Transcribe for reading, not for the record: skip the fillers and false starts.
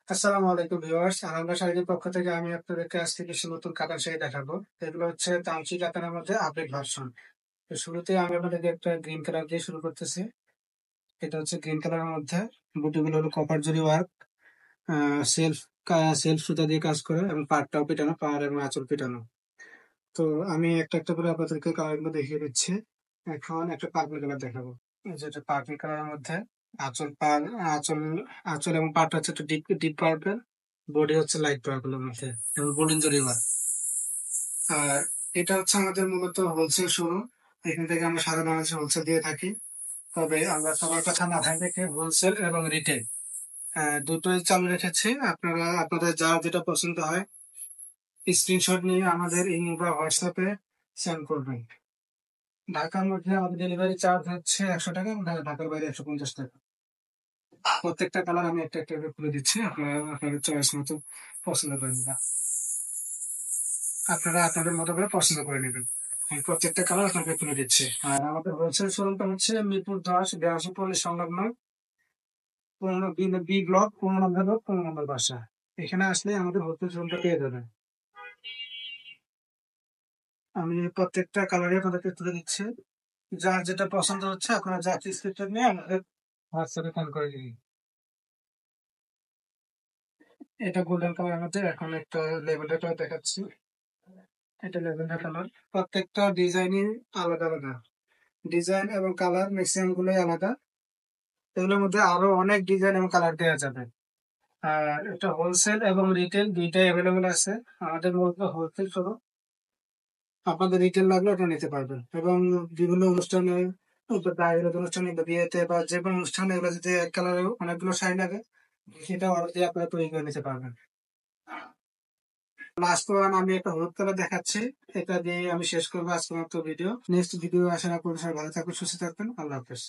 আসসালামু আলাইকুম ভিউয়ার্স। আনন্দ শাড়ির পক্ষ থেকে আমি আপনাদেরকে আজকে কিছু নতুন কাতান শাড়ি দেখাবো। এগুলো হচ্ছে তামসি কাতানের মধ্যে আপডেট ভার্সন। তো শুরুতে আমি আপনাদেরকে একটা গ্রিন কালার দিয়ে শুরু করতেছি। এটা হচ্ছে গ্রিন কালারের মধ্যে বুটিগুলো হলো কপার জরি ওয়ার্ক, সেলফ সেলফ সুতা দিয়ে কাজ করে এবং পাড়টাও পিটানো, পাড় এবং আঁচল পিটানো। তো আমি একটা একটা করে আপনাদেরকে কালারগুলো দেখিয়ে দিচ্ছি। এখন একটা পার্পল কালার দেখাবো। এই যে এটা পার্পল কালারের মধ্যে আঁচল পাড় আঁচল আঁচল এবং পাড়টা হচ্ছে একটা ডিপ ডিপ পার্পল, বডি হচ্ছে লাইট পার্পলের মধ্যে এবং গোল্ডেন জরি ওয়ার্ক। আর এটা হচ্ছে আমাদের মূলত হোলসেল শোরুম। এখান থেকে আমরা সারা বাংলাদেশে হোলসেল দিয়ে থাকি। তবে আমরা সবার কথা মাথায় রেখে হোলসেল এবং রিটেল দুটোই চালু রেখেছি। আপনারা আপনাদের যার যেটা পছন্দ হয় স্ক্রিনশট নিয়ে আমাদের ইমেল বা হোয়াটসঅ্যাপে সেন্ড করবেন। ঢাকার মধ্যে আমাদের ডেলিভারি চার্জ হচ্ছে 100 টাকা এবং ঢাকার বাইরে 150 টাকা। প্রত্যেকটা কালার আমি একটা একটা করে খুলে দিচ্ছি, আপনারা আপনাদের চয়েস মতো পছন্দ করে নিবেন। আপনারা আপনাদের মতো করে পছন্দ করে নেবেন। আমি প্রত্যেকটা কালার আপনাকে তুলে দিচ্ছি। আর আমাদের হোলসেল শোরুমটা হচ্ছে মিরপুর 10 82 পল্লী সংলগ্ন 15 বি ব্লক 15 নম্বর রোড 15 নম্বর বাসা। এখানে আসলে আমাদের হোলসেল শোরুমটা পেয়ে যাবেন। আমি প্রত্যেকটা কালারই আপনাদেরকে তুলে দিচ্ছি। যার যেটা পছন্দ হচ্ছে আপনারা যা স্ক্রিনশট নিয়ে আমাদের হোয়াটসঅ্যাপে ফোন করে দিন। এটা গোল্ডেন কালারের মধ্যে এখন একটা লেভেন্ডার কালার দেখাচ্ছি। এটা লেভেন্ডার কালার। প্রত্যেকটা ডিজাইনই আলাদা আলাদা। ডিজাইন এবং কালার ম্যাক্সিমাম গুলোই আলাদা। এগুলোর মধ্যে আরো অনেক ডিজাইন এবং কালার দেওয়া যাবে। আর এটা হোলসেল এবং রিটেল দুইটাই অ্যাভেলেবল আছে। আমাদের মূলত হোলসেল শুরু, আপনাদের রিটেল লাগলে ওটা নিতে পারবেন। এবং বিভিন্ন অনুষ্ঠানে, বাইরের অনুষ্ঠানে বা বিয়েতে বা যে কোনো অনুষ্ঠানে এগুলো যদি এক কালারের অনেকগুলো শাড়ি লাগে সেটা অর্ডার দিয়ে আপনারা তৈরি করে নিতে পারবেন। লাস্ট ওয়ান আমি একটা হলুদ কালার দেখাচ্ছি। এটা দিয়ে আমি শেষ করবো আজকের মতো ভিডিও। নেক্সট ভিডিও আসার পর সবাই ভালো থাকবেন, সুস্থ থাকবেন। আল্লাহ হাফেজ।